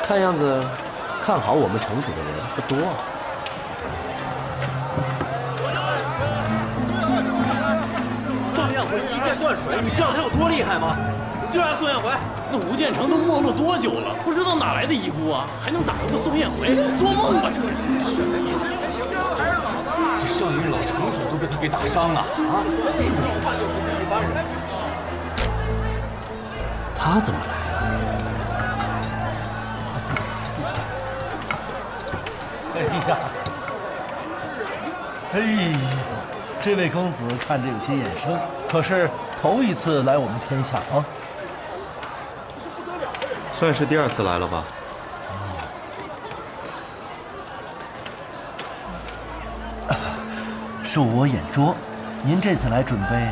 看样子看好我们城主的人不多啊。宋彦回一剑断水，你知道他有多厉害吗？你就让宋彦回。那吴建成都没落多久了？不知道哪来的遗孤啊？还能打得过宋彦回？做梦吧这是！这上一任老城主都被他给打伤了啊！是不是？他怎么来了？哎呀，哎呦，这位公子看着有些眼生，可是头一次来我们天下方，算是第2次来了吧？恕我眼拙，您这次来准备？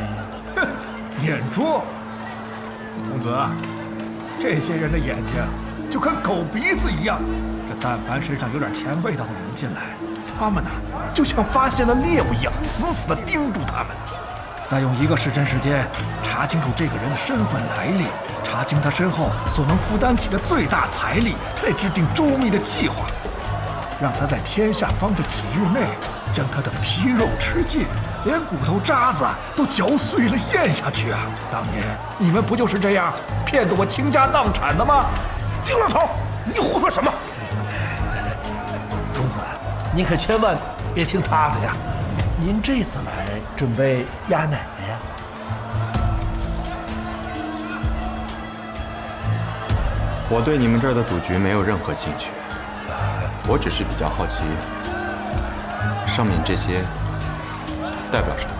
眼拙，公子，这些人的眼睛就跟狗鼻子一样，这但凡身上有点钱味道的人进来，他们呢就像发现了猎物一样，死死地盯住他们。再用1个时辰时间查清楚这个人的身份来历，查清他身后所能负担起的最大财力，再制定周密的计划，让他在天下方的几日内将他的皮肉吃尽，连骨头渣子都嚼碎了咽下去啊！当年你们不就是这样骗得我倾家荡产的吗？丁老头，你胡说什么？公子，您可千万别听他的呀！您这次来准备压奶奶呀？我对你们这儿的赌局没有任何兴趣，我只是比较好奇，上面这些代表什么？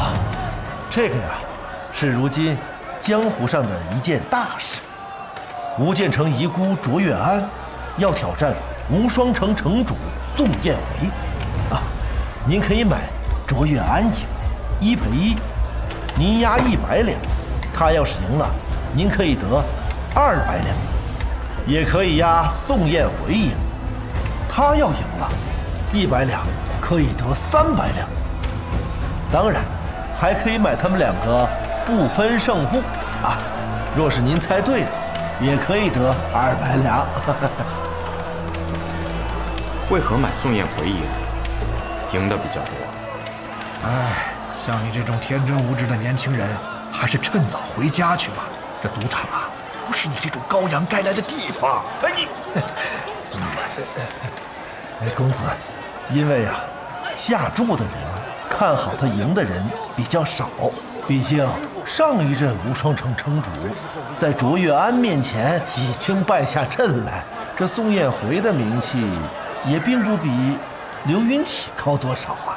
啊，这个呀，是如今江湖上的一件大事。吴建成遗孤卓越安要挑战无双城城主宋彦回啊！您可以买卓越安赢，1赔1，您押100两，他要是赢了，您可以得200两；也可以押宋彦回赢，他要赢了，100两可以得300两。当然，还可以买他们2个不分胜负啊！若是您猜对了，也可以得200两。为何买宋彦回赢？赢的比较多。哎，像你这种天真无知的年轻人，还是趁早回家去吧。这赌场啊，不是你这种羔羊该来的地方。哎，你，公子，因为啊，下注的人看好他赢的人比较少，毕竟上一任无双城城主在卓越安面前已经败下阵来，这宋彦回的名气也并不比刘云起高多少啊。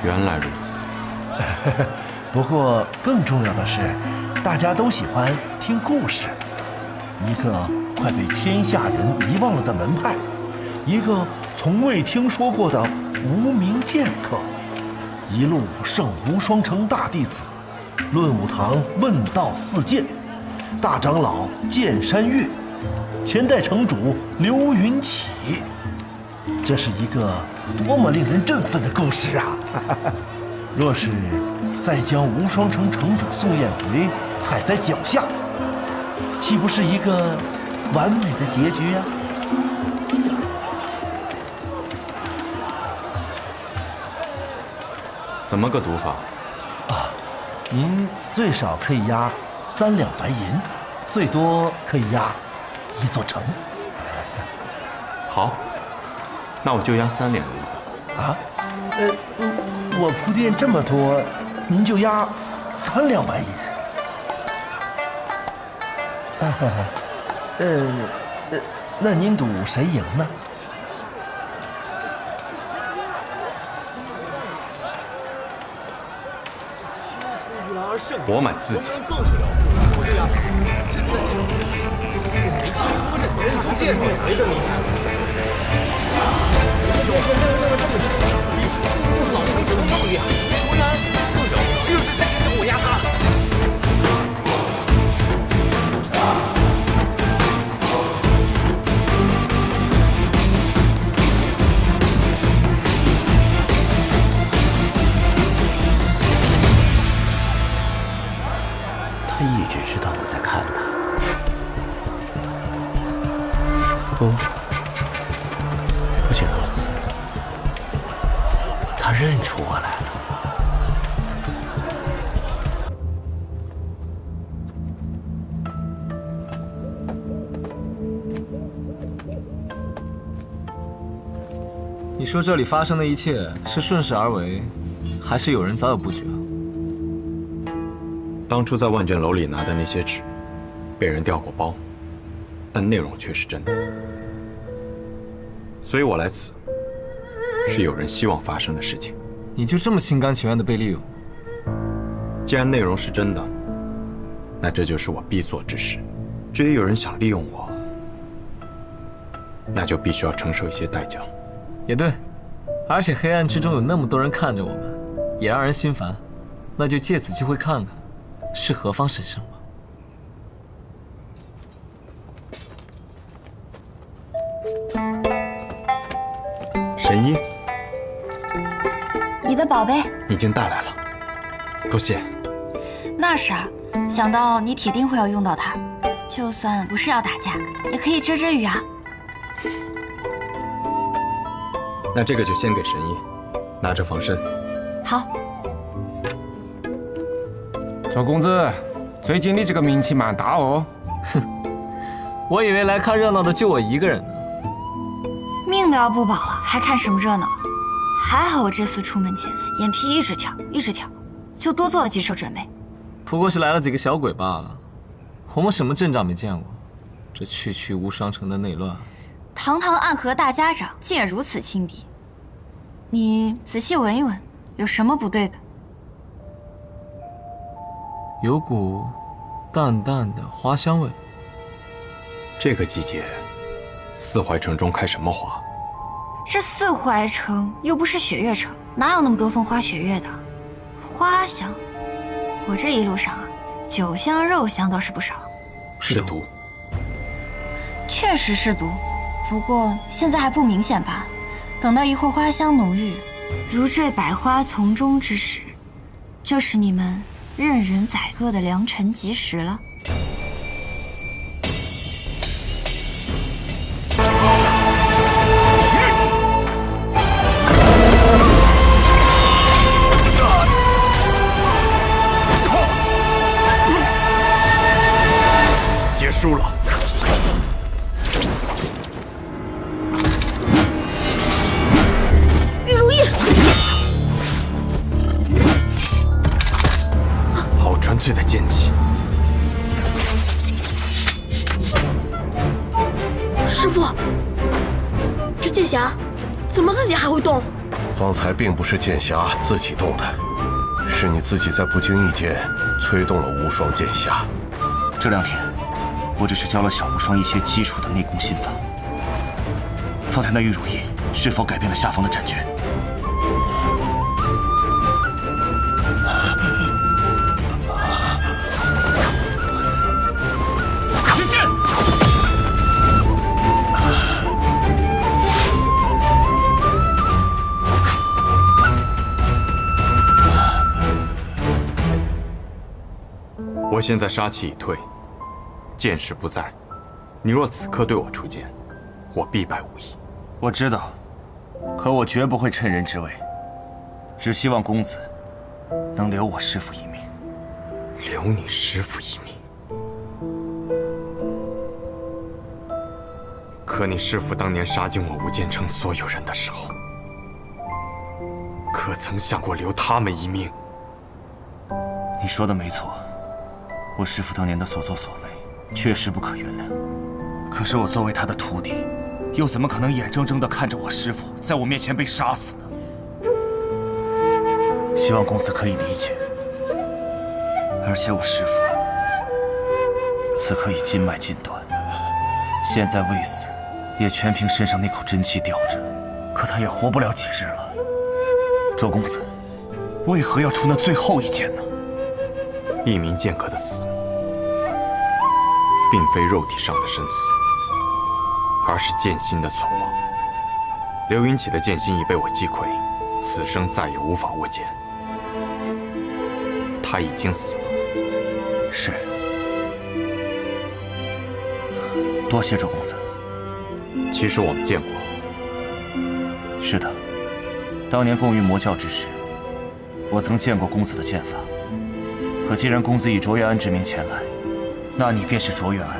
原来如此。不过更重要的是，大家都喜欢听故事。一个快被天下人遗忘了的门派，一个从未听说过的无名剑客，一路圣无双城大弟子，论武堂问道4剑，大长老剑山月，前代城主刘云起。这是一个多么令人振奋的故事啊！若是再将无双城城主宋彦回踩在脚下，岂不是一个完美的结局呀？怎么个赌法？啊，您最少可以押3两白银，最多可以押1座城。好，那我就押3两银子。啊？我铺垫这么多，您就押3两白银。那您赌谁赢呢？我买自己。更是了不得，不是呀，真的是没听说这人不见面回的厉害。小说这么小，比不老城主更厉害。卓然更了不得，是我压他了。他一直知道我在看他，过来了。你说这里发生的一切是顺势而为，还是有人早有布局啊？当初在万卷楼里拿的那些纸，被人调过包，但内容却是真的。所以我来此，是有人希望发生的事情。你就这么心甘情愿的被利用？既然内容是真的，那这就是我必做之事。至于有人想利用我，那就必须要承受一些代价。也对，而且黑暗之中有那么多人看着我们，也让人心烦。那就借此机会看看，是何方神圣吧。神医，你的宝贝已经带来了，多谢。那是啊，想到你铁定会要用到它，就算不是要打架，也可以遮遮雨啊。那这个就先给神医，拿着防身。好。周公子，最近你这个名气蛮大哦。哼，我以为来看热闹的就我一个人呢。命都要不保了，还看什么热闹？还好我这次出门前眼皮一直跳，一直跳，就多做了几手准备。不过是来了几个小鬼罢了，我们什么阵仗没见过？这区区无双城的内乱，堂堂暗河大家长竟也如此轻敌，你仔细闻一闻，有什么不对的？有股淡淡的花香味。这个季节，四怀城中开什么花？这四怀城又不是雪月城，哪有那么多风花雪月的？花香，我这一路上啊，酒香肉香倒是不少。是毒。确实是毒，不过现在还不明显吧？等到一会儿花香浓郁，如坠百花丛中之时，就是你们任人宰割的良辰吉时了。结束了。玉如意，好纯粹的剑气。师傅，这剑匣怎么自己还会动？方才并不是剑匣自己动的，是你自己在不经意间催动了无双剑匣。这2天，我只是教了小无双一些基础的内功心法。方才那玉如意是否改变了下方的战局？使剑！我现在杀气已退，剑势不在。你若此刻对我出剑，我必败无疑。我知道，可我绝不会趁人之危，只希望公子能留我师父一命。留你师父一命？可你师父当年杀尽我无间城所有人的时候，可曾想过留他们一命？你说的没错，我师父当年的所作所为确实不可原谅。可是我作为他的徒弟，又怎么可能眼睁睁地看着我师父在我面前被杀死呢？希望公子可以理解。而且我师父此刻已筋脉尽断，现在未死，也全凭身上那口真气吊着，可他也活不了几日了。周公子，为何要出那最后一剑呢？一名剑客的死，并非肉体上的生死，而是剑心的存亡。刘云起的剑心已被我击溃，此生再也无法握剑。他已经死了。是。多谢周公子。其实我们见过。是的，当年共于魔教之时，我曾见过公子的剑法，可既然公子以卓越安之名前来，那你便是卓越安。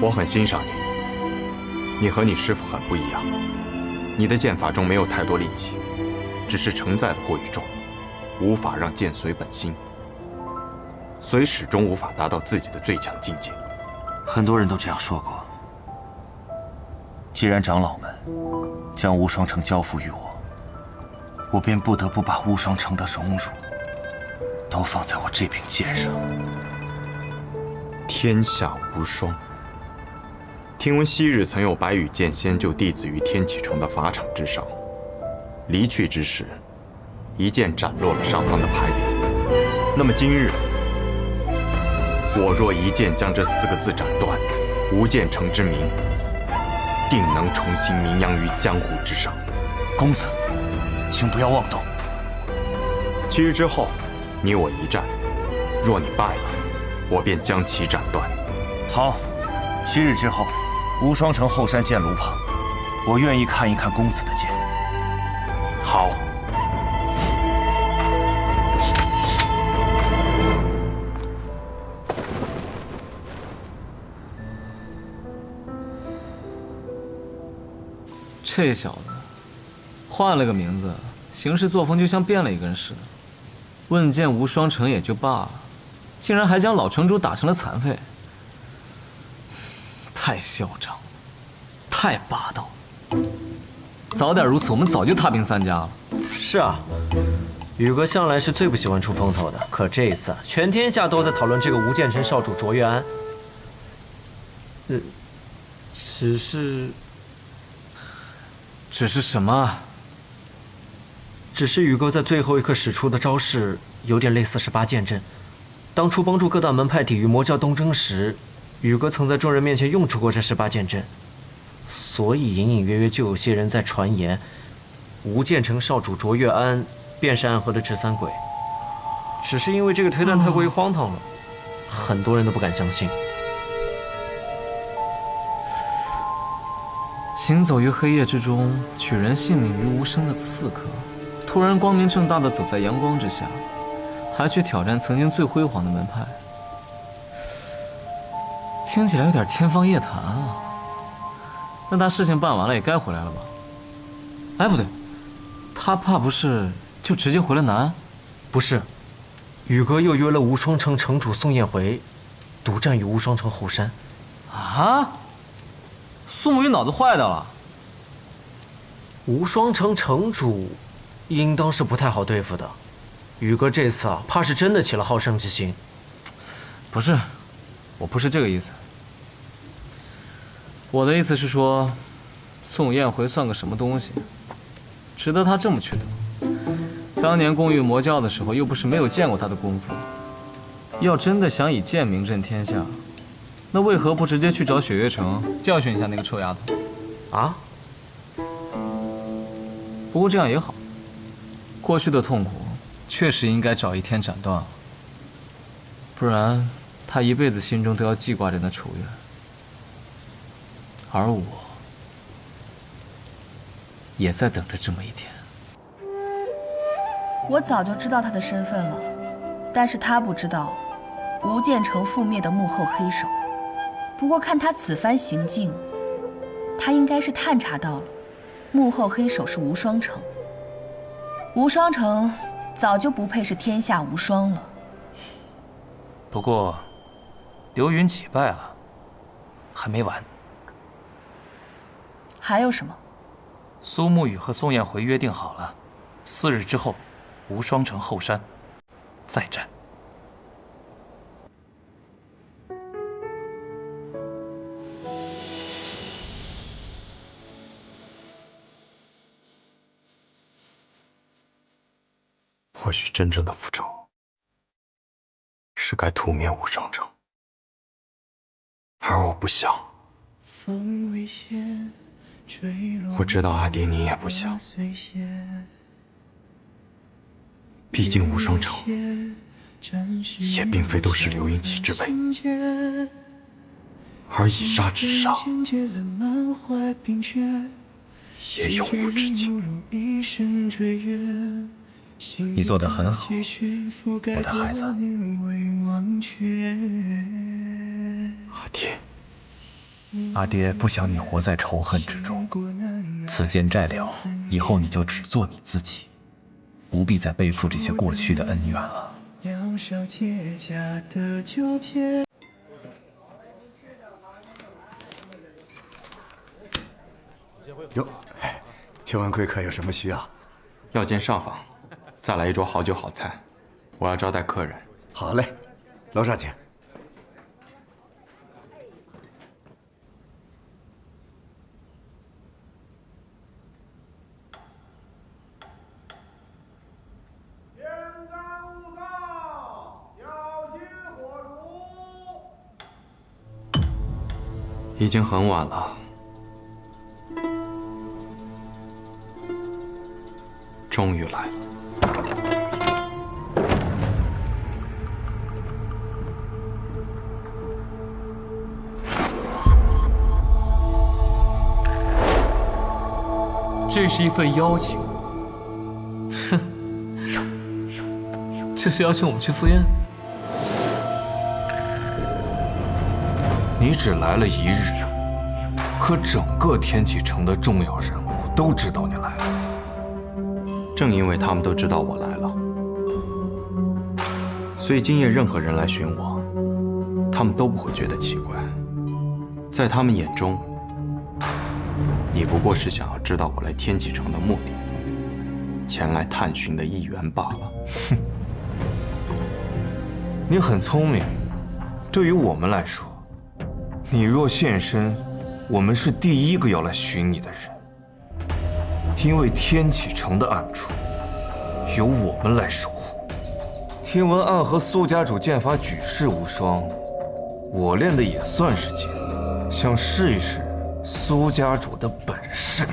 我很欣赏你，你和你师父很不一样。你的剑法中没有太多力气，只是承载的过于重，无法让剑随本心，所以始终无法达到自己的最强境界。很多人都这样说过。既然长老们将无双城交付于我，我便不得不把无双城的荣辱都放在我这柄剑上。天下无双。听闻昔日曾有白羽剑仙救弟子于天启城的法场之上，离去之时，一剑斩落了上方的牌匾。那么今日，我若一剑将这4个字斩断，无剑城之名定能重新名扬于江湖之上。公子，请不要妄动。7日之后，你我一战，若你败了，我便将其斩断。好，7日之后，无双城后山剑炉旁，我愿意看一看公子的剑。好。这小子换了个名字，行事作风就像变了一个人似的。问剑无双城也就罢了，竟然还将老城主打成了残废，太嚣张，太霸道了。早点如此，我们早就踏平3家了。是啊，宇哥向来是最不喜欢出风头的，可这一次全天下都在讨论这个无剑城少主卓越安。只是什么？只是宇哥在最后一刻使出的招式有点类似18剑阵。当初帮助各大门派抵御魔教东征时，宇哥曾在众人面前用出过这18剑阵，所以隐隐约约就有些人在传言，无剑城少主卓越安便是暗河的直3鬼。只是因为这个推断太过于荒唐了，很多人都不敢相信。行走于黑夜之中，取人性命于无声的刺客，突然光明正大的走在阳光之下，还去挑战曾经最辉煌的门派，听起来有点天方夜谭啊。那他事情办完了也该回来了吧？哎，不对，他怕不是就直接回了南安？不是，宇哥又约了无双城城主宋彦回，独占于无双城后山。啊？苏沐雨脑子坏掉了？无双城城主应当是不太好对付的，宇哥这次啊，怕是真的起了好胜之心。不是，我不是这个意思。我的意思是说，宋彦回算个什么东西，值得他这么去斗？当年共御魔教的时候，又不是没有见过他的功夫。要真的想以剑名震天下，那为何不直接去找雪月城教训一下那个臭丫头？啊？不过这样也好，过去的痛苦确实应该找一天斩断了，不然他一辈子心中都要记挂着那仇怨。而我也在等着这么一天。我早就知道他的身份了，但是他不知道无剑城覆灭的幕后黑手。不过看他此番行径，他应该是探查到了幕后黑手是无双城。无双城早就不配是天下无双了。不过，刘云起败了，还没完。还有什么？苏沐雨和宋彦回约定好了，4日之后，无双城后山再战。或许真正的复仇是该屠灭无双城，而我不想。我知道阿爹你也不想，毕竟无双城也并非都是刘云起之为，而以杀之上也永无止境。你做得很好，我的孩子。阿爹不想你活在仇恨之中。此剑债了，以后你就只做你自己，不必再背负这些过去的恩怨了。哟，请问贵客有什么需要？要见上访，再来一桌好酒好菜，我要招待客人。好嘞，楼上请。已经很晚了，终于来了。这是一份邀请。哼，这是邀请我们去赴宴？你只来了1日，可整个天启城的重要人物都知道你来了。正因为他们都知道我来了，所以今夜任何人来寻我，他们都不会觉得奇怪。在他们眼中，你不过是想要知道我来天启城的目的，前来探寻的一员罢了。哼，你很聪明，对于我们来说，你若现身，我们是第一个要来寻你的人。因为天启城的暗处，由我们来守护。听闻暗河苏家主剑法举世无双，我练的也算是剑，想试一试苏家主的本事。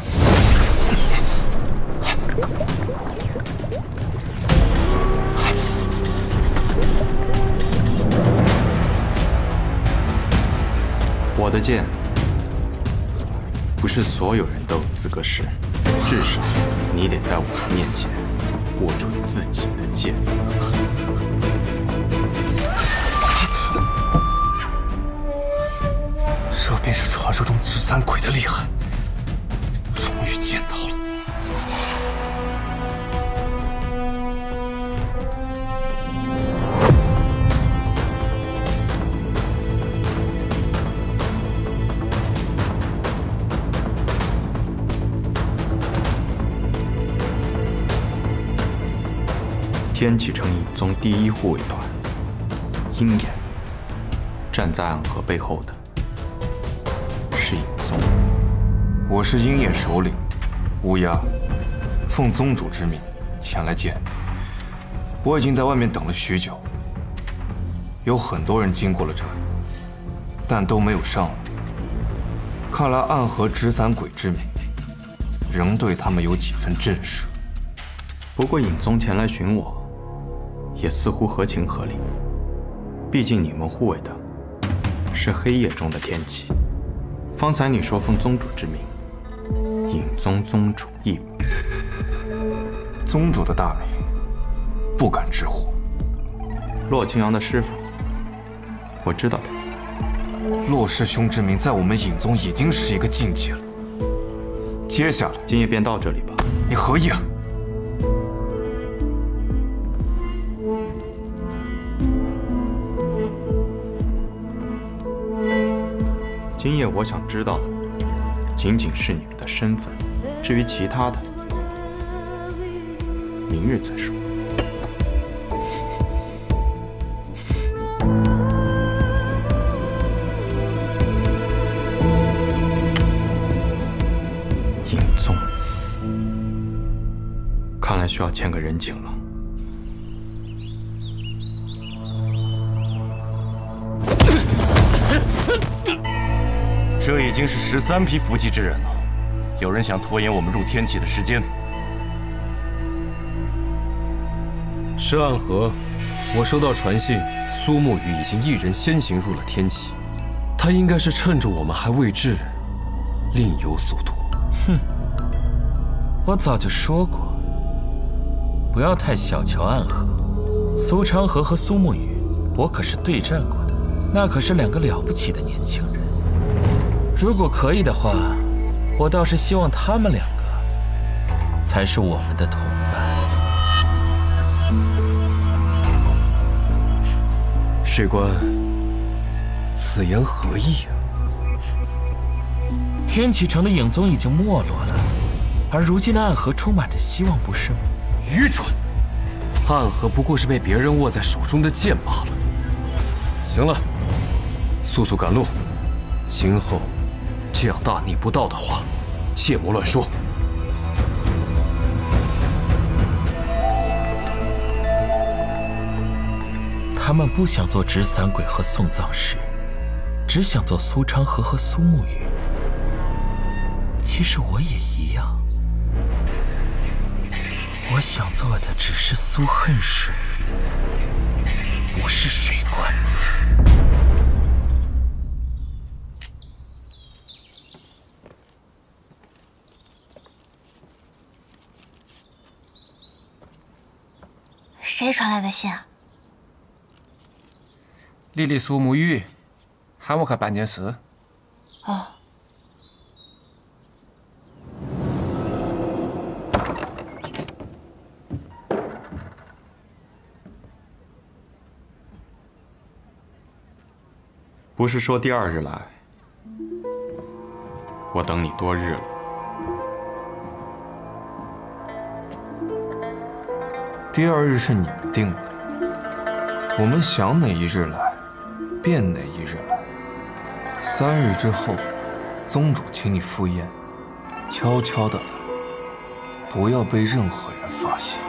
我的剑，不是所有人都有资格试，至少你得在我的面前握住自己的剑。这便是传说中执三鬼的厉害，终于见到了。天启城影宗第1护卫团，鹰眼，站在暗河背后的是影宗。我是鹰眼首领乌鸦，奉宗主之命前来见你。我已经在外面等了许久，有很多人经过了这里，但都没有上来。看来暗河执三鬼之名，仍对他们有几分震慑。不过影宗前来寻我，也似乎合情合理。毕竟你们护卫的是黑夜中的天启。方才你说奉宗主之命，影宗宗主义母，宗主的大名不敢直呼。洛清扬的师傅，我知道他。洛师兄之名在我们影宗已经是一个禁忌了。接下来，今夜便到这里吧。你何意啊？今夜我想知道的，仅仅是你们的身份。至于其他的，明日再说。影宗，看来需要欠个人情了。这已经是13批伏击之人了，有人想拖延我们入天启的时间。是暗河，我收到传信，苏沐雨已经一人先行入了天启，他应该是趁着我们还未至，另有所图。哼，我早就说过，不要太小瞧暗河。苏昌河和苏沐雨，我可是对战过的，那可是2个了不起的年轻人。如果可以的话，我倒是希望他们2个才是我们的同伴。水官，此言何意啊？天启城的影宗已经没落了，而如今的暗河充满着希望，不是吗？愚蠢！暗河不过是被别人握在手中的剑罢了。行了，速速赶路，今后这样大逆不道的话，切莫乱说。他们不想做执散鬼和送葬师，只想做苏昌河和苏沐雨。其实我也一样，我想做的只是苏恨水，不是水官。谁传来的信啊？丽丽苏沐雨，喊我去办件事。哦。不是说第2日来，我等你多日了。第2日是你们定的，我们想哪一日来，便哪一日来。3日之后，宗主请你赴宴，悄悄的来，不要被任何人发现。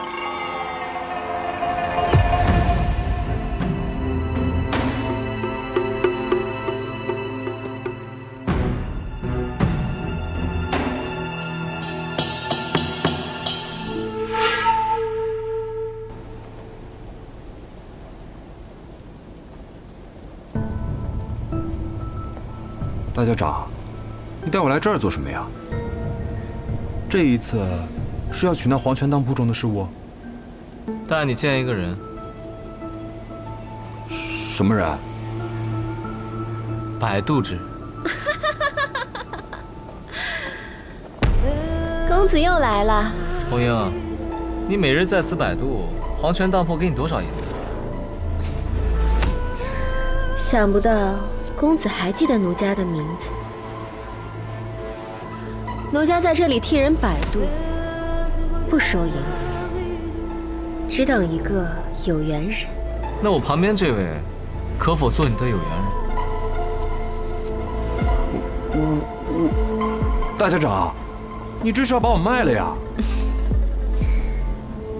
大家长，你带我来这儿做什么呀？这一次是要取那黄泉当铺中的事物？带你见一个人。什么人？摆渡之人。公子又来了。红英，你每日在此摆渡，黄泉当铺给你多少银子？想不到公子还记得奴家的名字。奴家在这里替人摆渡，不收银子，只等一个有缘人。那我旁边这位，可否做你的有缘人？大家长，你这是要把我卖了呀？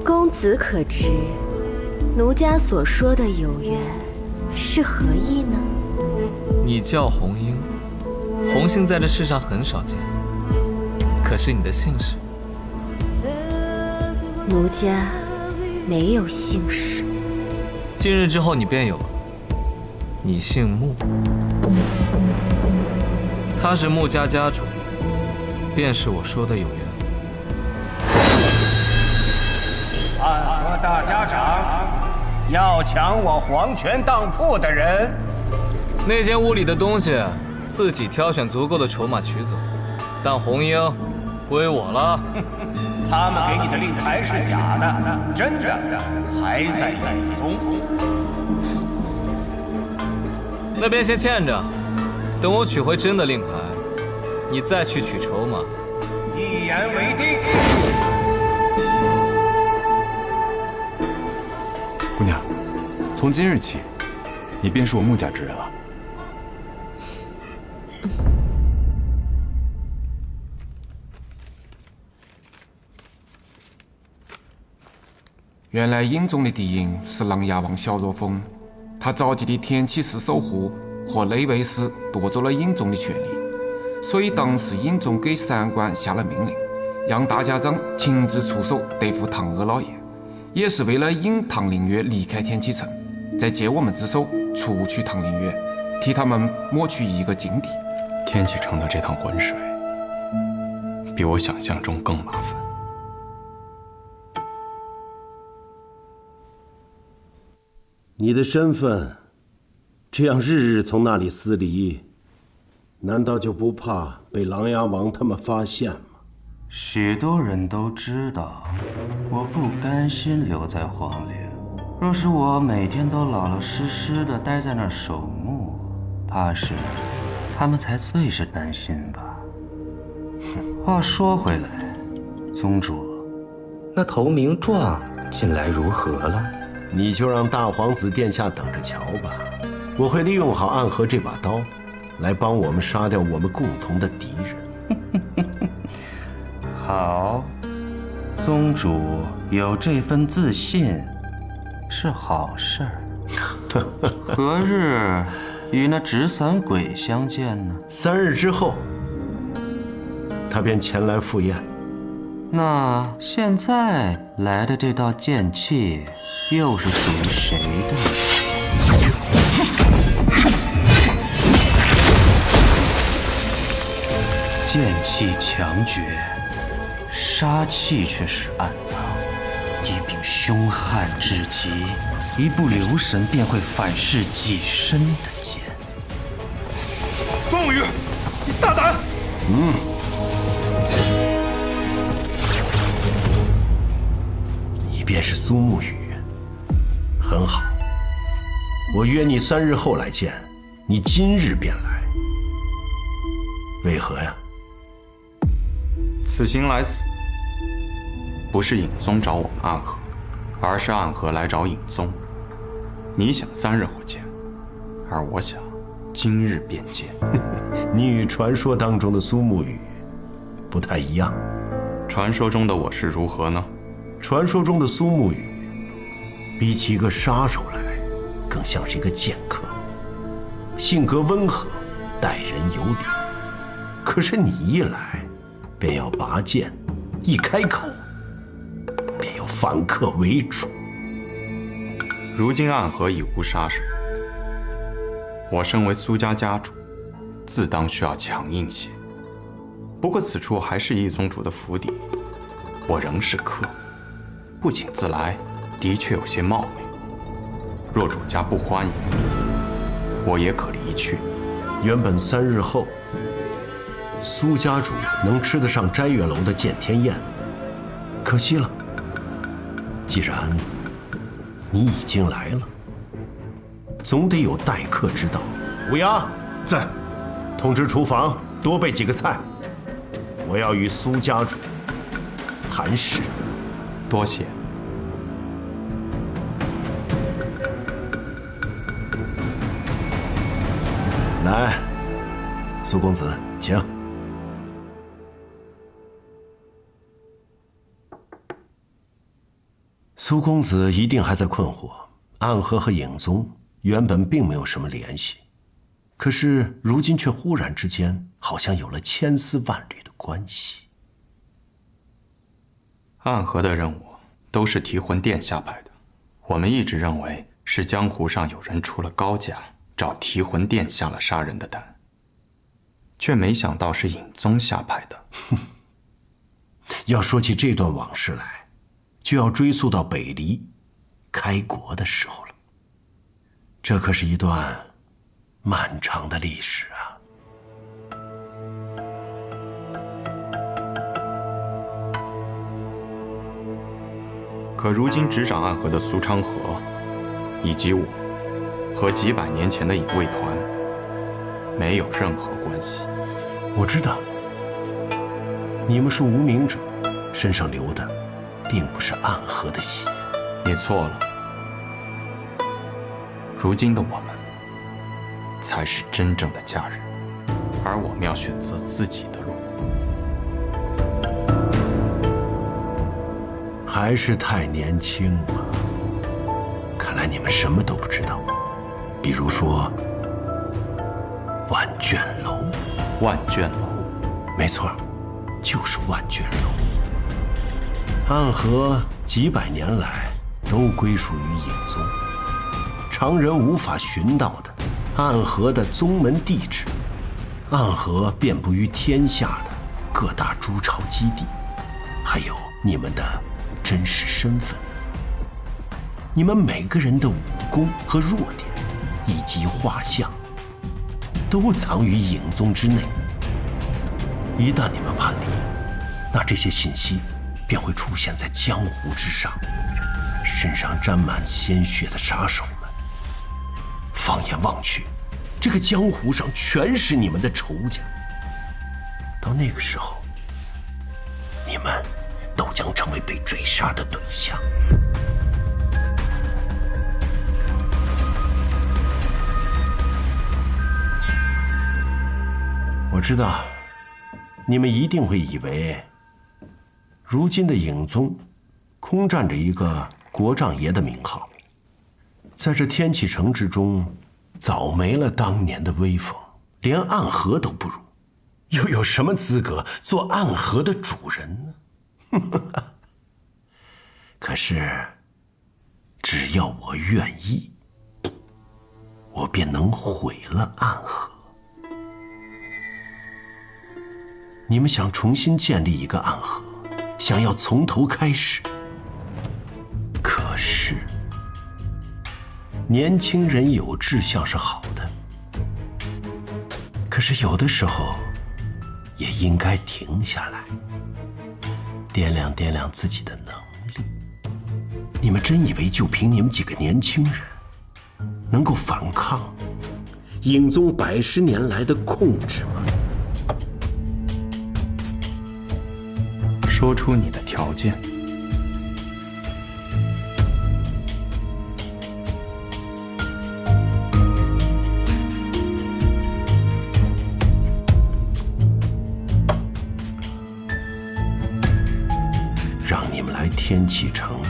公子可知，奴家所说的有缘是何意呢？你叫红英，红姓在这世上很少见，可是你的姓氏？奴家没有姓氏。今日之后你便有了，你姓穆，他是穆家家主，便是我说的有缘。暗河大家长要抢我黄泉当铺的人。那间屋里的东西，自己挑选足够的筹码取走，但红英归我了。他们给你的令牌是假的，真的还在影宗。那边先欠着，等我取回真的令牌，你再去取筹码。一言为定。姑娘，从今日起，你便是我穆家之人了。原来影宗的敌营是琅琊王小若风，他召集的天启寺守护和内卫司夺走了影宗的权利，所以当时影宗给三官下了命令，让大家长亲自出手对付唐阿老爷，也是为了引唐灵月离开天启城，再借我们之手除去唐灵月，替他们抹去一个劲敌。天启城的这趟浑水，比我想象中更麻烦。你的身份，这样日日从那里撕离，难道就不怕被琅琊王他们发现吗？许多人都知道，我不甘心留在荒岭。若是我每天都老老实实的待在那儿守墓，怕是他们才最是担心吧。话说回来，宗主，那投名状近来如何了？你就让大皇子殿下等着瞧吧。我会利用好暗河这把刀，来帮我们杀掉我们共同的敌人。好，宗主有这份自信是好事儿。何日与那纸伞鬼相见呢？3日之后，他便前来赴宴。那现在来的这道剑气，又是属于谁的？剑气强绝，杀气却是暗藏。一柄凶悍至极，一不留神便会反噬己身的剑。孙无虞，你大胆！你便是苏沐雨，很好。我约你3日后来见，你今日便来，为何呀？此行来此，不是尹宗找我们暗河，而是暗河来找尹宗。你想3日后见，而我想今日便见。你与传说当中的苏沐雨不太一样。传说中的我是如何呢？传说中的苏沐雨，比起一个杀手来，更像是一个剑客，性格温和，待人有礼。可是你一来，便要拔剑，一开口，便要反客为主。如今暗河已无杀手，我身为苏家家主，自当需要强硬些。不过此处还是一宗主的府邸，我仍是客，不请自来，的确有些冒昧。若主家不欢迎，我也可离去。原本3日后，苏家主能吃得上斋月楼的见天宴，可惜了。既然你已经来了，总得有待客之道。乌鸦在，通知厨房多备几个菜，我要与苏家主谈事。多谢。来，苏公子，请。苏公子一定还在困惑，暗河和影宗原本并没有什么联系，可是如今却忽然之间好像有了千丝万缕的关系。暗河的任务都是提魂殿下派的，我们一直认为是江湖上有人出了高价，找提魂殿下了杀人的单，却没想到是尹宗下派的。要说起这段往事来，就要追溯到北离开国的时候了。这可是一段漫长的历史啊！可如今执掌暗河的苏昌河，以及我，和几百年前的隐卫团没有任何关系。我知道，你们是无名者，身上流的并不是暗河的血。你错了，如今的我们才是真正的家人，而我们要选择自己的路。还是太年轻了，看来你们什么都不知道。比如说万卷楼。万卷楼，没错，就是万卷楼。暗河几百年来都归属于影宗，常人无法寻到的暗河的宗门地址，暗河遍布于天下的各大诸朝基地，还有你们的真实身份，你们每个人的武攻和弱点，以及画像，都藏于影宗之内。一旦你们叛离，那这些信息便会出现在江湖之上，身上沾满鲜血的杀手们。放眼望去，这个江湖上全是你们的仇家。到那个时候，你们都将成为被追杀的对象。我知道，你们一定会以为，如今的影宗空占着一个国丈爷的名号，在这天启城之中，早没了当年的威风，连暗河都不如，又有什么资格做暗河的主人呢？可是，只要我愿意，我便能毁了暗河。你们想重新建立一个暗河，想要从头开始，可是年轻人有志向是好的，可是有的时候也应该停下来，掂量掂量自己的能力。你们真以为就凭你们几个年轻人能够反抗影宗100年来的控制吗？说出你的条件。让你们来天启城，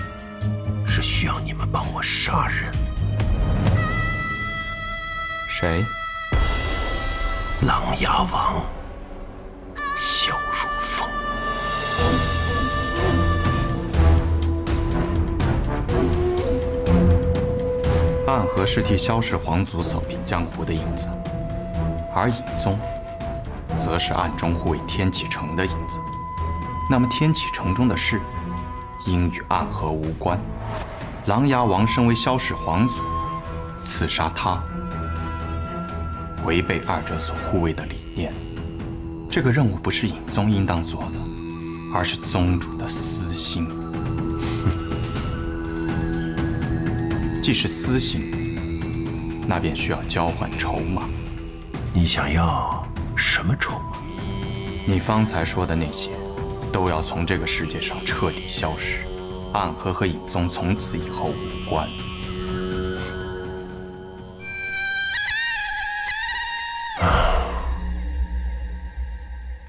是需要你们帮我杀人。谁？琅琊王萧若风。暗河是替萧氏皇族扫平江湖的影子，而影宗则是暗中护卫天启城的影子。那么天启城中的事，应与暗河无关。琅琊王身为萧氏皇族，刺杀他，违背二者所护卫的理念。这个任务不是影宗应当做的，而是宗主的私心。既是私心，那便需要交换筹码。你想要什么筹码？你方才说的那些，都要从这个世界上彻底消失。暗河和影宗从此以后无关。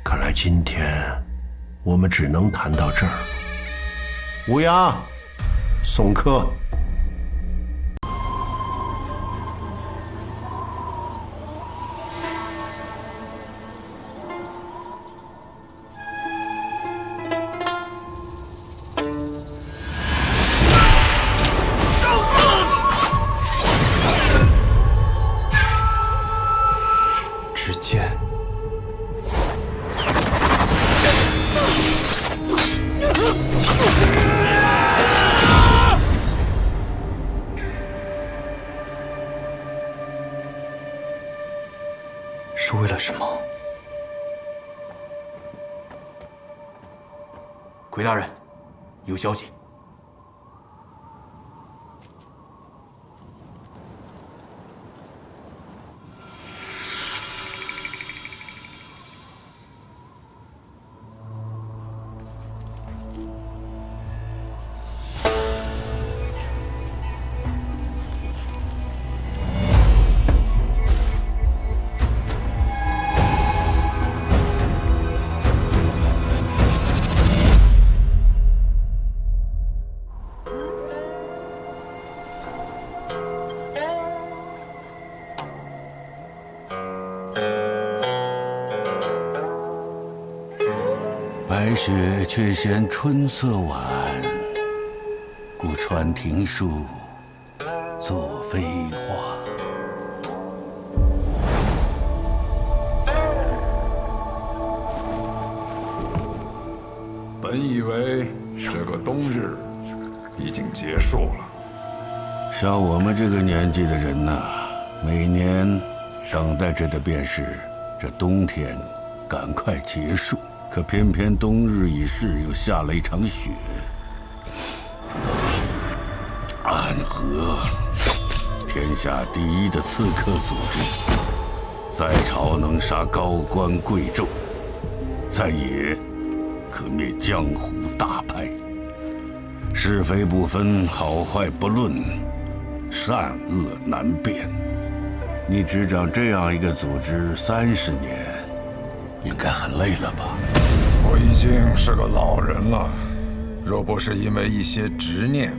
看来今天我们只能谈到这儿。乌鸦，送客。之间，是为了什么？奎大人，有消息。白雪却嫌春色晚，故传庭树，作飞花。本以为这个冬日已经结束了，像我们这个年纪的人呐，每年等待着的便是这冬天赶快结束，可偏偏冬日已逝，又下了一场雪。暗河，天下第一的刺客组织，在朝能杀高官贵胄，在野可灭江湖大派，是非不分，好坏不论，善恶难辨。你执掌这样一个组织30年，应该很累了吧？我已经是个老人了，若不是因为一些执念，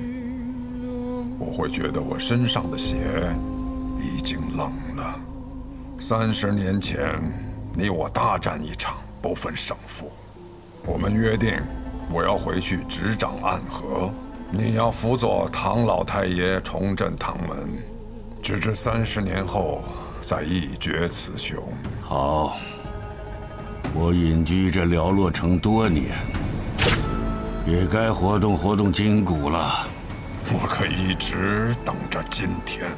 我会觉得我身上的血已经冷了。30年前，你我大战一场，不分胜负。我们约定，我要回去执掌暗河，你要辅佐唐老太爷重振唐门，直至30年后再一决雌雄。好，我隐居这寥落城多年，也该活动活动筋骨了。我可一直等着今天呢。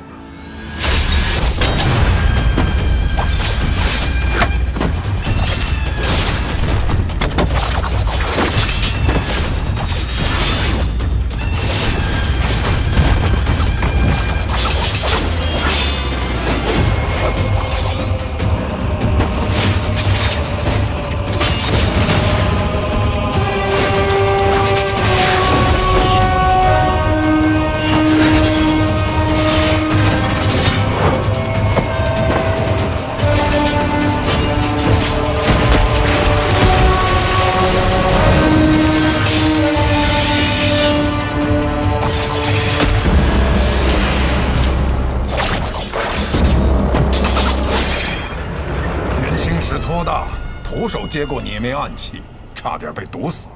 徒手接过几枚暗器，差点被毒死，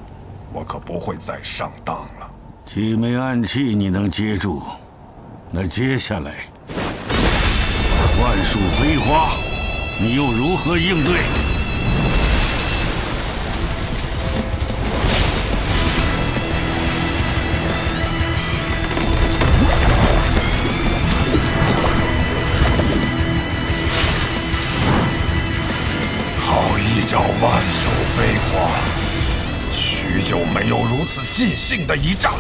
我可不会再上当了。几枚暗器你能接住，那接下来万树飞花，你又如何应对？一招万树飞花，许久没有如此尽兴的一战了。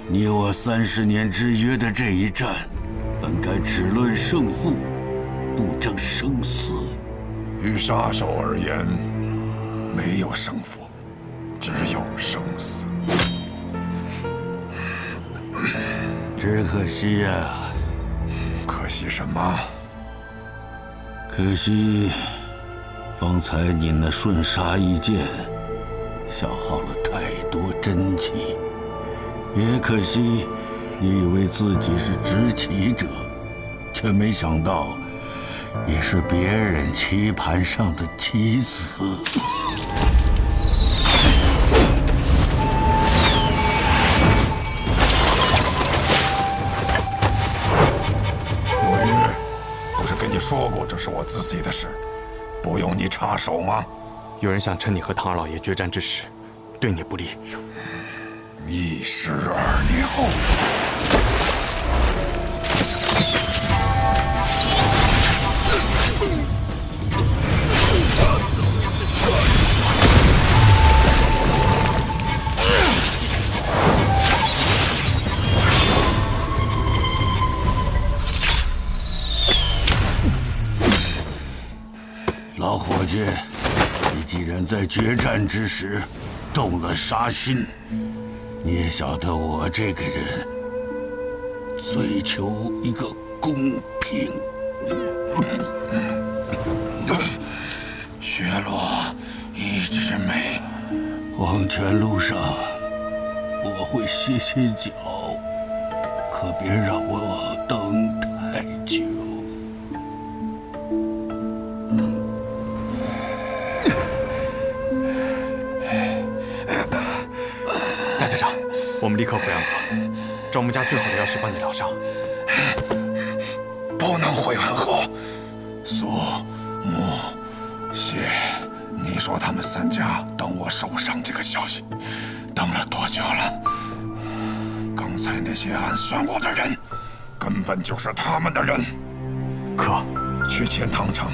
你我30年之约的这一战，本该只论胜负，不争生死。于杀手而言，没有胜负，只有生死。只可惜呀，可惜什么？可惜，方才你那瞬杀一剑，消耗了太多真气。也可惜，你以为自己是执棋者，却没想到，也是别人棋盘上的棋子。罗玉，不是跟你说过这是我自己的事，不用你插手吗？有人想趁你和唐二老爷决战之时，对你不利。一石二鸟。老伙计，你既然在决战之时动了杀心，你也晓得我这个人追求一个公平。雪落一枝梅，黄泉路上，我会歇歇脚，可别让我等太久。大家长，我们立刻回安河，赵木家最好的药师帮你疗伤。不能回安河。苏、木、谢，你说他们三家等我受伤这个消息，等了多久了？刚才那些暗算我的人，根本就是他们的人。可去钱塘城，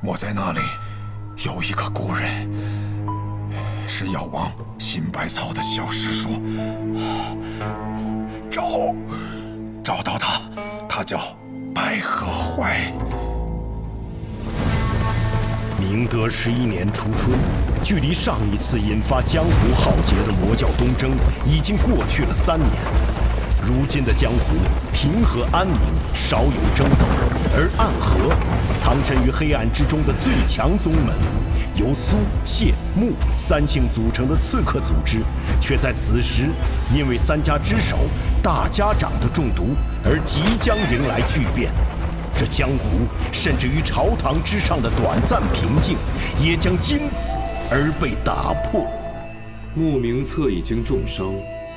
我在那里有一个故人，是药王辛百草的小师叔。找到他，他叫白鹤怀。明德11年初春，距离上一次引发江湖浩劫的魔教东征已经过去了3年。如今的江湖平和安宁，少有争斗，而暗河藏身于黑暗之中的最强宗门，由苏、谢、穆3姓组成的刺客组织，却在此时因为3家之首大家长的中毒而即将迎来巨变。这江湖甚至于朝堂之上的短暂平静，也将因此而被打破。穆名策已经重伤，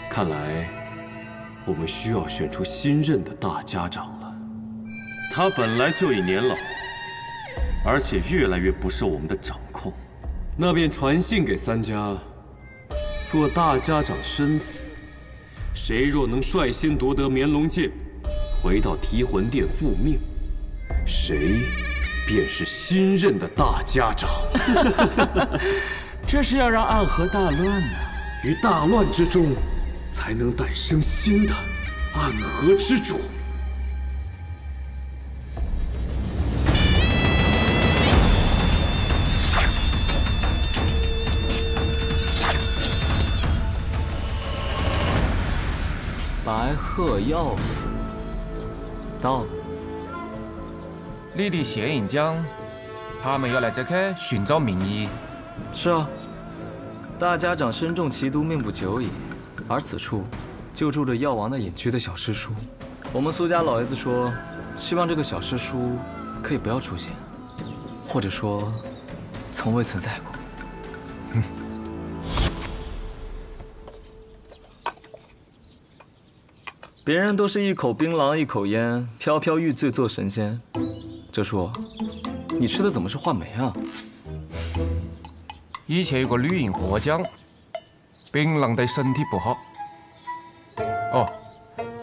看来我们需要选出新任的大家长了。他本来就已年老，而且越来越不受我们的掌控。那便传信给3家，若大家长身死，谁若能率先夺得绵龙剑，回到提魂殿复命，谁便是新任的大家长。这是要让暗河大乱呢，于大乱之中，才能诞生新的暗河之主。白鹤药府到了。你的谢银江，他们要来这里寻找名医。是啊，大家长身中奇毒，命不久矣。而此处就住着药王的隐居的小师叔。我们苏家老爷子说，希望这个小师叔可以不要出现，或者说从未存在过。别人都是一口槟榔一口烟，飘飘欲醉做神仙。这叔，你吃的怎么是话梅啊？以前有个女人和我讲，槟榔对身体不好。哦，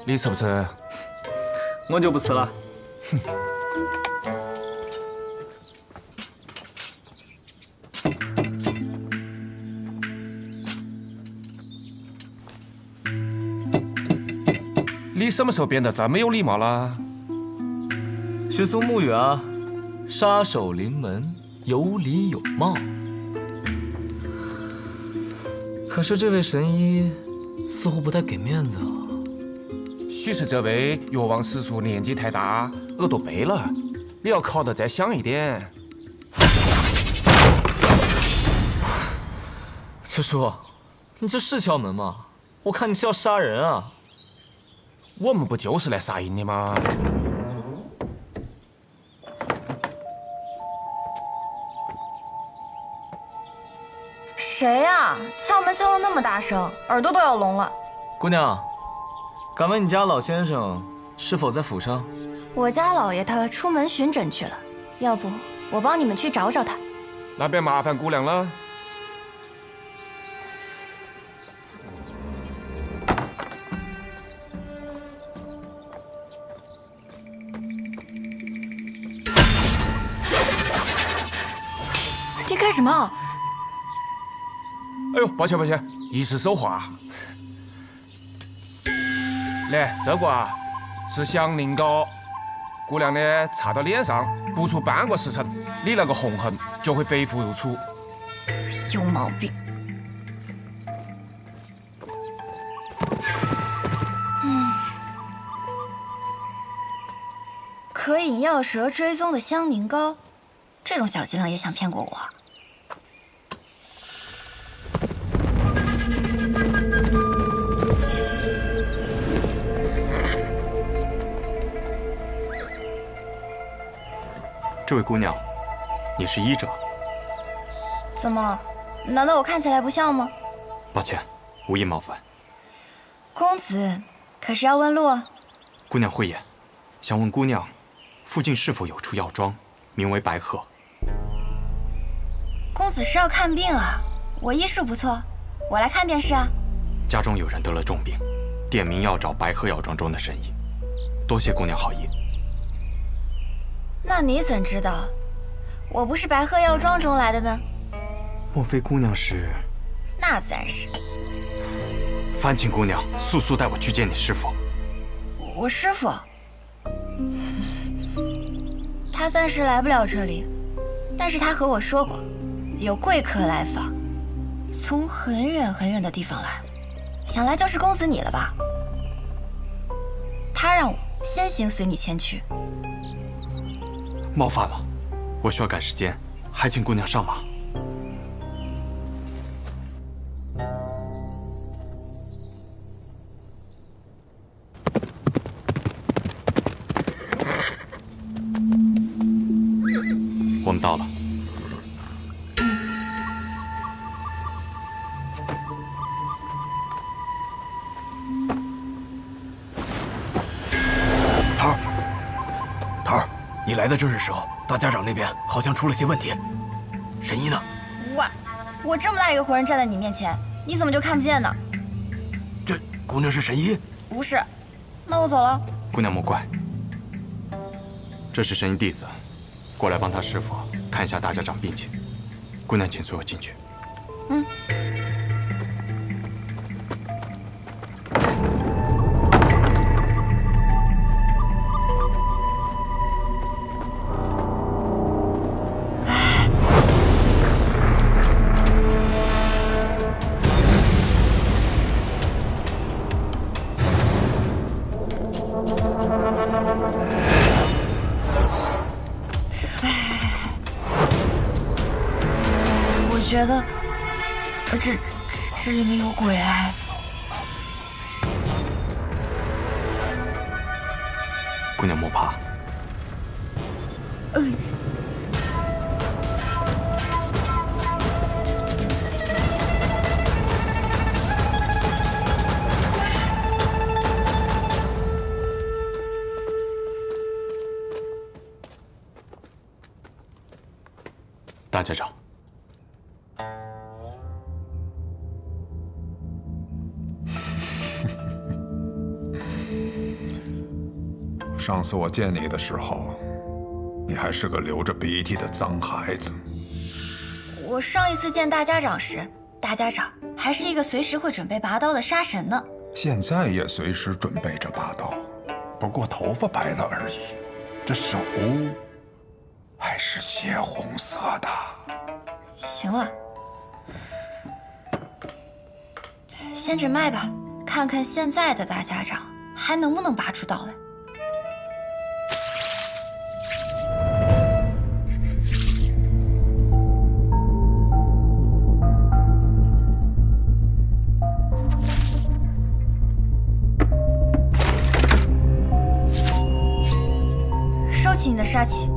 你吃不吃？我就不吃了。你什么时候变得这么有礼貌了？学苏沐雨啊，杀手临门，有礼有貌。可是这位神医似乎不太给面子啊。许是这位药王师叔年纪太大，耳朵背了，你要考得再响一点。师叔，你这是敲门吗？我看你是要杀人啊！我们不就是来杀人的吗？谁呀？敲门敲得那么大声，耳朵都要聋了。姑娘，敢问你家老先生是否在府上？我家老爷他出门巡诊去了，要不我帮你们去找找他。那便麻烦姑娘了。你干什么？哎呦，抱歉抱歉，一时手滑。来，这个啊是祥宁膏，姑娘呢擦到脸上，不出半个时辰，你那个红痕就会恢复如初。有毛病。可以药蛇追踪的香宁膏，这种小伎俩也想骗过我？这位姑娘，你是医者？怎么？难道我看起来不像吗？抱歉，无意冒犯。公子，可是要问路啊？姑娘慧眼，想问姑娘，附近是否有处药庄，名为白鹤？公子是要看病啊？我医术不错，我来看便是啊。家中有人得了重病，点名要找白鹤药庄中的神医。多谢姑娘好意。那你怎知道我不是白鹤药庄中来的呢？莫非姑娘是？那自然是。烦请姑娘速带我去见你师父。我师父，他暂时来不了这里，但是他和我说过，有贵客来访，从很远很远的地方来，想来就是公子你了吧？他让我先行随你前去。冒犯了，我需要赶时间，还请姑娘上马。我们到了。桃儿，你来的正是时候，大家长那边好像出了些问题。神医呢？我这么大一个活人站在你面前，你怎么就看不见呢？这姑娘是神医？不是，那我走了。姑娘莫怪，这是神医弟子，过来帮他师父看一下大家长病情。姑娘，请随我进去。嗯。我觉得这里面有鬼哎！姑娘莫怕。大家长。上次我见你的时候，你还是个流着鼻涕的脏孩子。我上一次见大家长时，大家长还是一个随时会准备拔刀的杀神呢。现在也随时准备着拔刀，不过头发白了而已。这手还是血红色的。行了，先诊脉吧，看看现在的大家长还能不能拔出刀来。收起你的杀气，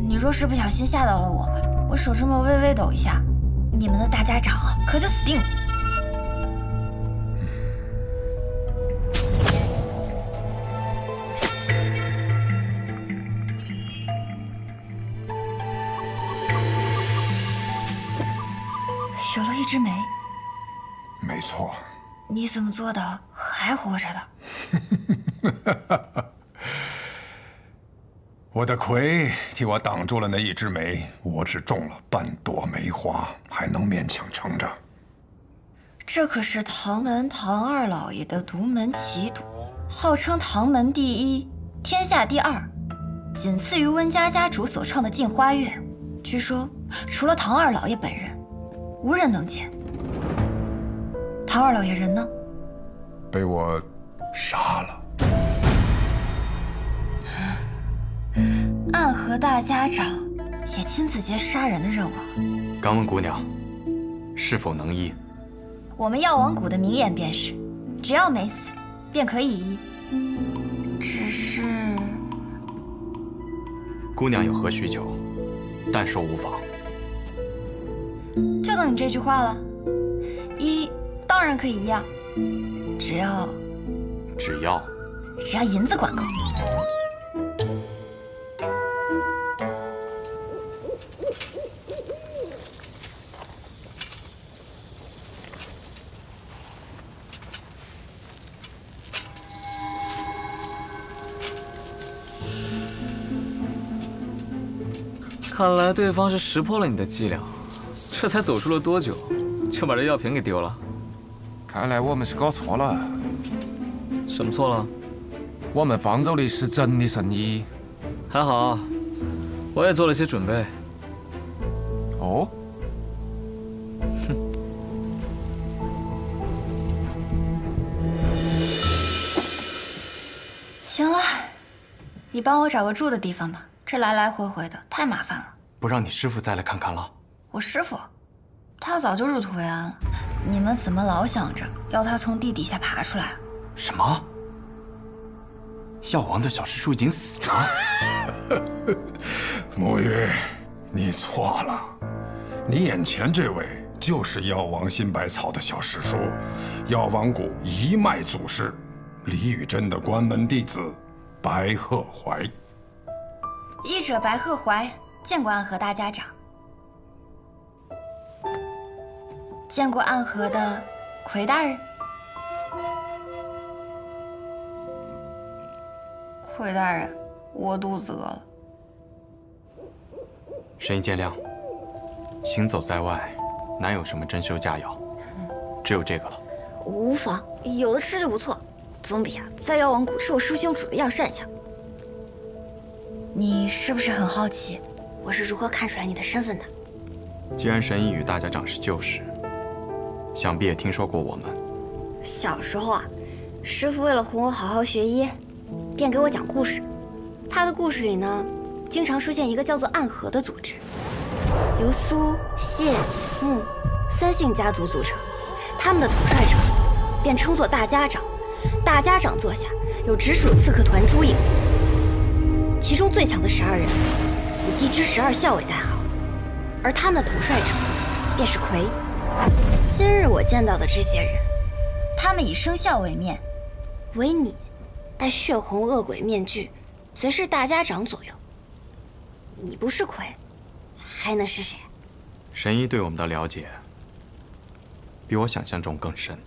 你若是不小心吓到了我手这么微微抖一下，你们的大家长啊可就死定了。许了一枝梅。没错。你怎么做的还活着的？我的魁替我挡住了那一枝梅，我只种了半朵梅花，还能勉强撑着。这可是唐门唐二老爷的独门奇毒，号称唐门第一，天下第二，仅次于温家家主所创的镜花月。据说除了唐二老爷本人，无人能见。唐二老爷人呢？被我杀了。暗河大家长也亲自接杀人的任务。敢问姑娘，是否能医？我们药王谷的名言便是，只要没死，便可以医。只是姑娘有何需求，但说无妨。就等你这句话了。一当然可以一样，只要银子管够。看来对方是识破了你的伎俩，这才走出了多久，就把这药瓶给丢了。看来我们是搞错了。什么错了？我们放走的是真的圣衣。还好，我也做了些准备。哦。行了，你帮我找个住的地方吧。这来来回回的太麻烦了。不让你师傅再来看看了？我师傅，他早就入土为安了。你们怎么老想着要他从地底下爬出来啊？什么？药王的小师叔已经死了？沐玉，你错了，你眼前这位就是药王新百草的小师叔，药王谷一脉祖师，李宇珍的关门弟子白鹤怀。医者白鹤怀，见过暗河大家长。见过暗河的魁大人。魁大人，我肚子饿了。神医见谅，行走在外，哪有什么珍馐佳肴，只有这个了。无妨，有的吃就不错，总比在药王谷吃我师兄煮的药膳强。你是不是很好奇，我是如何看出来你的身份的？既然神医与大家长是旧识，想必也听说过我们。小时候师父为了哄我好好学医，便给我讲故事。他的故事里呢，经常出现一个叫做暗河的组织，由苏、谢、穆三姓家族组成。他们的统帅者便称作大家长，大家长座下有直属刺客团诸营，其中最强的12人以地支12校为代号，而他们的统帅者便是魁。今日我见到的这些人，他们以生肖为面，唯你戴血红恶鬼面具，随侍大家长左右。你不是魁，还能是谁？神医对我们的了解，比我想象中更深。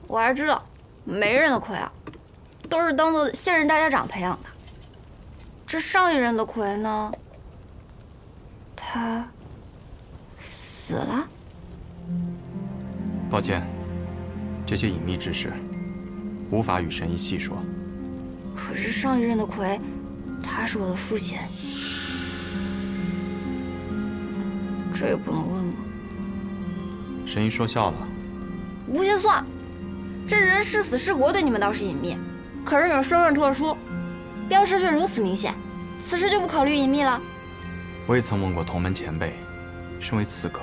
我还知道，每人的魁都是当做现任大家长培养的。这上一任的魁呢，他死了。抱歉，这些隐秘之事无法与神医细说。可是上一任的魁，他是我的父亲，这也不能问吗？神医说笑了。不信算，这人是死是活对你们倒是隐秘，可是你们身份特殊，标识却如此明显，此时就不考虑隐秘了。我也曾问过同门前辈，身为刺客，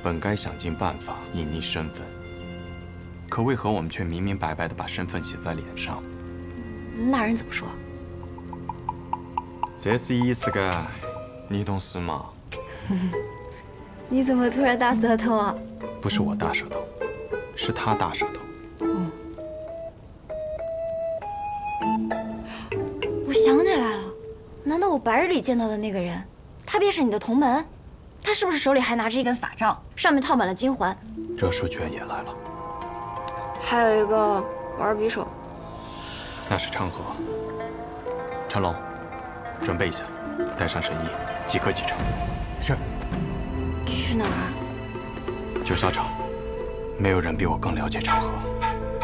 本该想尽办法隐匿身份，可为何我们却明明白白地把身份写在脸上？那人怎么说？这是意思个，你懂事吗？你怎么突然大舌头啊？不是我大舌头，是他大舌头。我想起来了，难道我白日里见到的那个人，他便是你的同门？他是不是手里还拿着一根法杖，上面套满了金环？这书居然也来了。还有一个玩匕首的，那是昌河。陈龙，准备一下，带上神医，即刻启程。是。去哪儿啊？九霄城，没有人比我更了解昌河。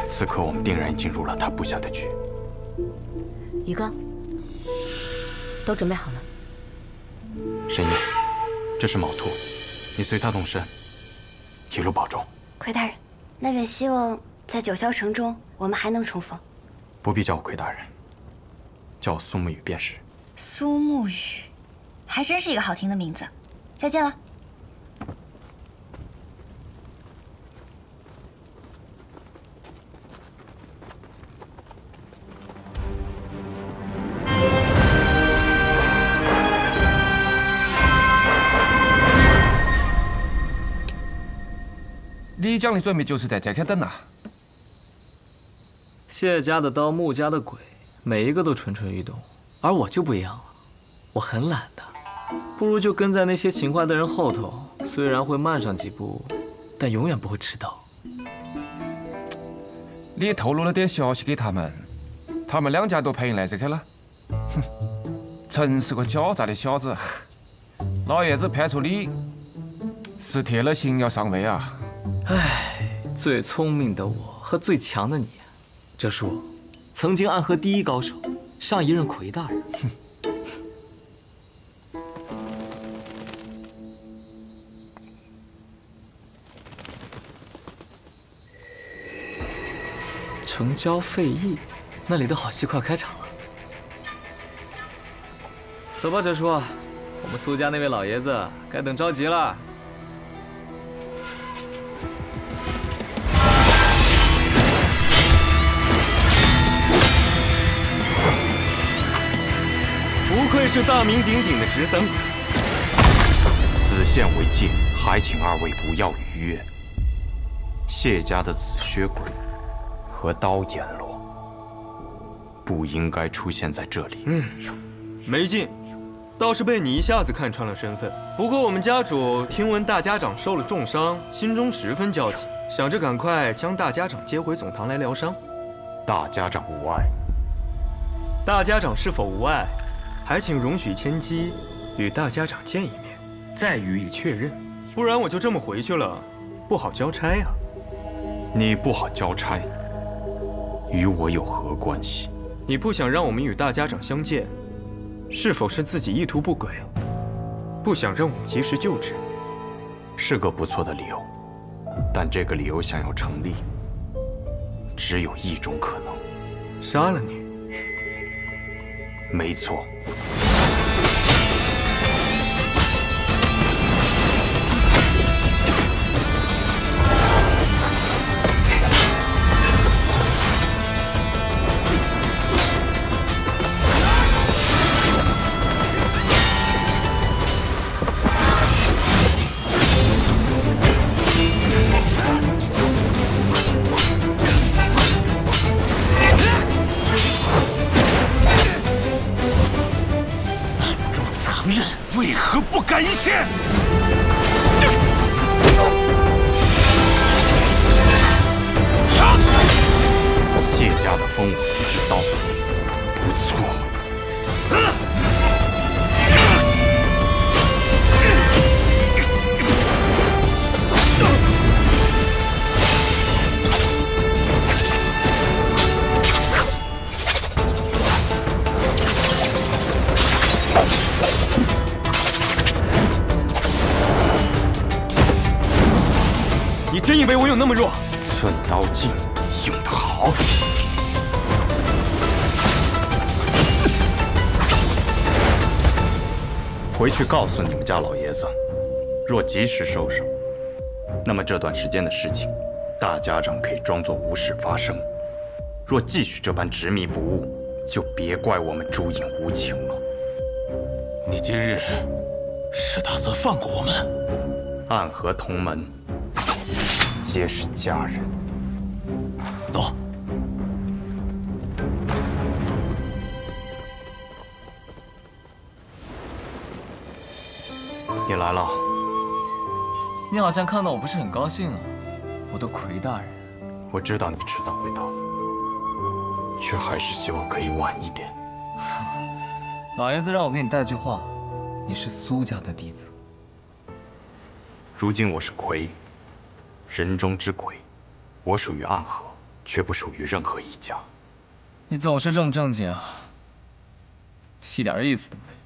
此刻我们定然已经入了他布下的局。宇哥，都准备好了。神医，这是卯兔，你随他动身，一路保重。魁大人，那便希望在九霄城中我们还能重逢。不必叫我魁大人，叫我苏沐雨便是。苏沐雨，还真是一个好听的名字。再见了。李江的准备就是在这开等啊。谢家的刀，穆家的鬼，每一个都蠢蠢欲动，而我就不一样了，我很懒的，不如就跟在那些勤快的人后头，虽然会慢上几步，但永远不会迟到。你透露了点消息给他们，他们两家都配应来这开了。哼，真是个狡诈的小子。老爷子派出你，是铁了心要上位啊。唉，最聪明的我和最强的你，这是我曾经暗河第一高手，上一任魁大人。城郊废驿，那里的好戏快开场了。走吧，哲叔，我们苏家那位老爷子该等着急了。不愧是大名鼎鼎的直三鬼，此线为界，还请二位不要逾越。谢家的紫靴鬼和刀阎罗不应该出现在这里。没劲，倒是被你一下子看穿了身份。不过我们家主听闻大家长受了重伤，心中十分焦急，想着赶快将大家长接回总堂来疗伤。大家长无碍。大家长是否无碍，还请容许千机与大家长见一面，再予以确认。不然我就这么回去了，不好交差啊。你不好交差，与我有何关系？你不想让我们与大家长相见，是否是自己意图不轨？不想让我们及时救治？是个不错的理由，但这个理由想要成立，只有一种可能：杀了你。没错。为何不敢一献？谢家的风舞之刀，不错。死！你真以为我有那么弱？寸刀劲，用得好。回去告诉你们家老爷子，若及时收手，那么这段时间的事情，大家长可以装作无事发生；若继续这般执迷不悟，就别怪我们朱隐无情了。你今日是打算放过我们？暗河同门，皆是家人。走。你来了。你好像看到我不是很高兴啊，我的魁大人。我知道你迟早会到，却还是希望可以晚一点。老爷子让我给你带句话，你是苏家的弟子。如今我是魁，人中之魁，我属于暗河，却不属于任何一家。你总是这么正经啊，一点意思都没有。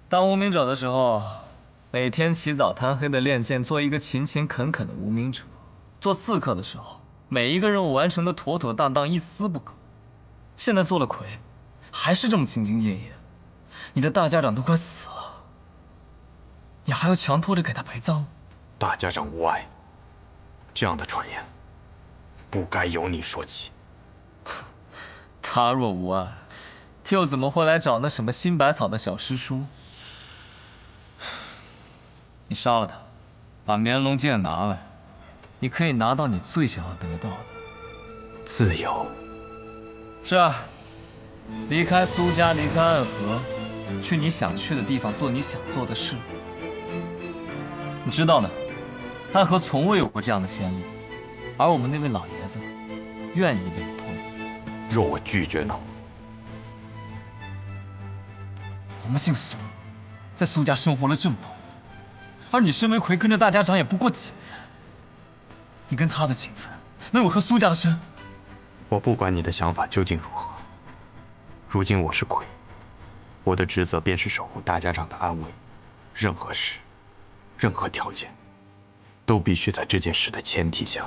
当无名者的时候，每天起早贪黑的练剑，做一个勤勤恳恳的无名者；做刺客的时候，每一个任务完成的妥妥当当，一丝不苟。现在做了魁，还是这么兢兢业业。你的大家长都快死了，你还要强拖着给他陪葬？大家长无碍，这样的传言不该由你说起。他若无碍，又怎么会来找那什么新百草的小师叔？你杀了他，把绵龙剑拿来，你可以拿到你最想要得到的自由。是啊，离开苏家，离开暗河，去你想去的地方，做你想做的事。你知道呢，暗河从未有过这样的先例，而我们那位老爷子愿意被迫。若我拒绝呢？我们姓苏，在苏家生活了这么多年，而你申为魁跟着大家长也不过几年，你跟他的情分能有和苏家的深？我不管你的想法究竟如何，如今我是魁，我的职责便是守护大家长的安危。任何事，任何条件，都必须在这件事的前提下。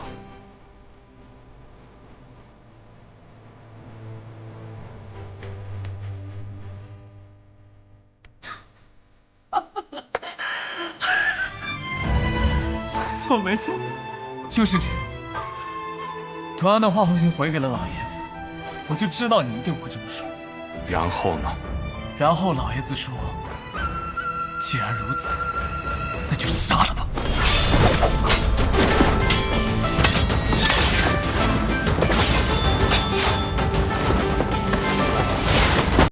没错没错，就是这样。同样的话我已经回给了老爷子，我就知道你一定会这么说。然后呢？然后老爷子说，既然如此，那就杀了吧。